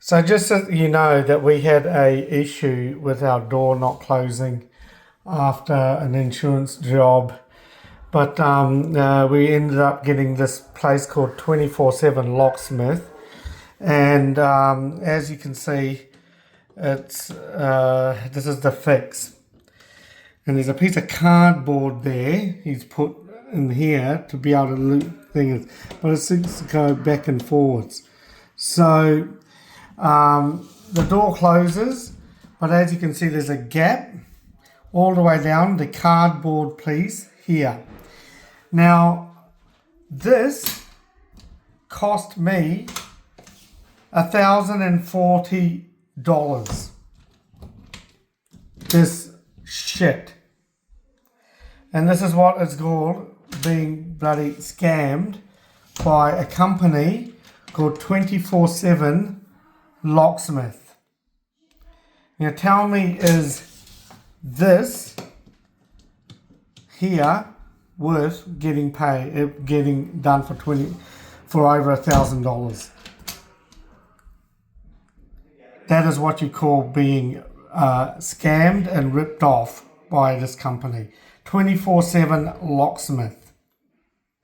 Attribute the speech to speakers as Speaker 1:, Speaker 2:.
Speaker 1: So just so you know that we had a issue with our door not closing after an insurance job, but we ended up getting this place called 24/7 Locksmith, and as you can see, it's this is the fix, and there's a piece of cardboard there he's put in here to be able to loop things, but it seems to go back and forwards. So the door closes, but as you can see, there's a gap all the way down the cardboard piece here. Now, this cost me $1,040. This shit. And this is what it's called, being bloody scammed by a company called 24/7 Locksmith. Now tell me, is this here worth getting done for over $1,000? That is what you call being scammed and ripped off by this company, 24/7 Locksmith.